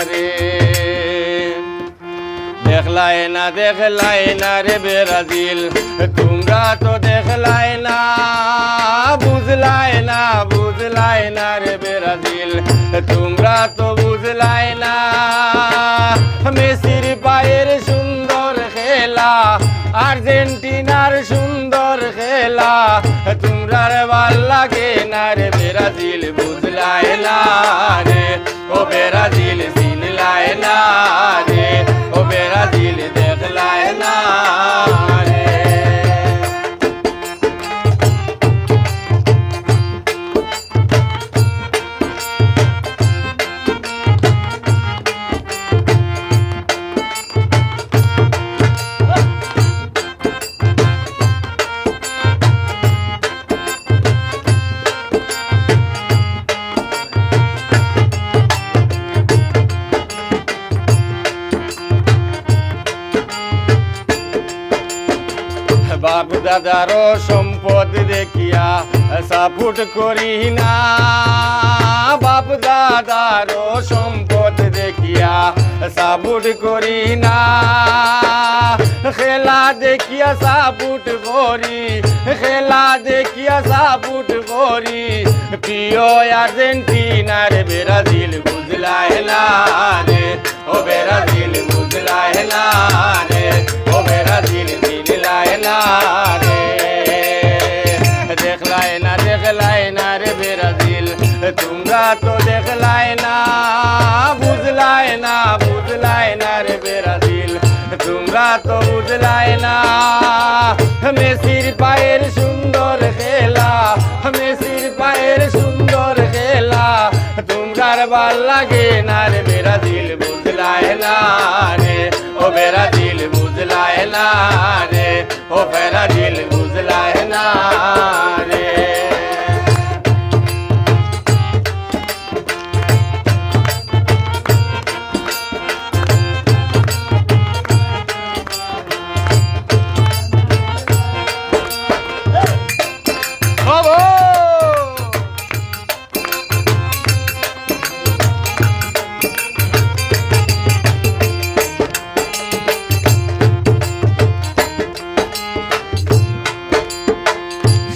রে দেখলাই না রে ব্রাজিল তোমরা তো দেখলাই না বুঝলাই না রে ব্রাজিল তোমরা তো বুঝলাই না মেসির পায়ের সুন্দর খেলা আর্জেন্টিনার সুন্দর খেলা তোমরা ভাল লাগে না রে ব্রাজিল বুঝলাই না রে ও ব্রাজিল চিনলাই না রে ও ব্রাজিল দেখলাই না রে বাপ দাদারও সম্পদ দেখিয়া সাপোর্ট করি না বাপ দাদারও সম্পদ দেখিয়া সাপোর্ট করি না খেলা দেখিয়া সাপোর্ট করি খেলা দেখিয়া সাপোর্ট করি প্রিয় আর্জেন্টিনার ব্রাজিল বুঝলাই না রে ও ব্রাজিল বুঝলাই না রে ও ব্রাজিল চিনলাই না রে দেখলাই না রে ব্রাজিল তোমরা তো দেখলাই না বুঝলাই না রে ব্রাজিল তোমরা তো বুঝলাই না মেসির পায়ের সুন্দর খেলা মেসির পায়ের সুন্দর খেলা তোমরার ভাল লাগে না রে ব্রাজিল বুঝলাই না রে ও ব্রাজিল বুঝলাই না রে ও ব্রাজিল বুঝলাই না রে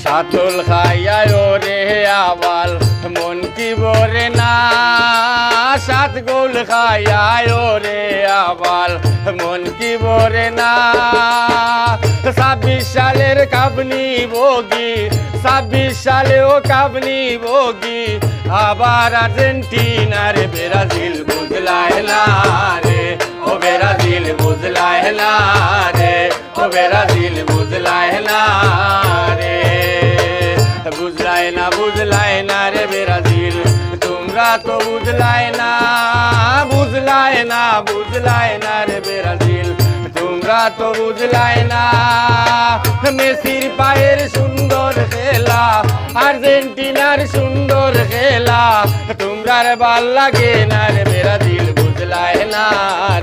সাতল খাইয়ায় রে আবাল মন কি বরে না সাত গোল খাইয়ায় রে আবাল মন কি বরে না 26 সালের কাবনি বগি 26 সালেও কাবনি বগি আবার আর্জেন্টিনার ব্রাজিল বুঝলাই না রে ও ব্রাজিল বুঝলাই না রে ও ব্রাজিল বুঝলাই না রে বুঝলাই না রে ব্রাজিল তোমরা তো বুঝলাই না রে ব্রাজিল তোমরা তো বুঝলাই না মেসির পায়ের সুন্দর খেলা আর্জেন্টিনার সুন্দর খেলা তোমরার ভাল লাগে না রে ব্রাজিল বুঝলাই না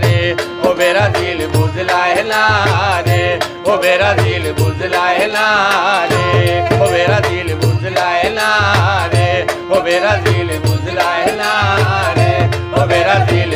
রে ও ব্রাজিল বুঝলাই না রে ও ব্রাজিল বুঝলাই না রে ও ব্রাজিল বুঝলাই না রে ও ব্রাজিল বুঝলাই না রে ও ব্রাজিল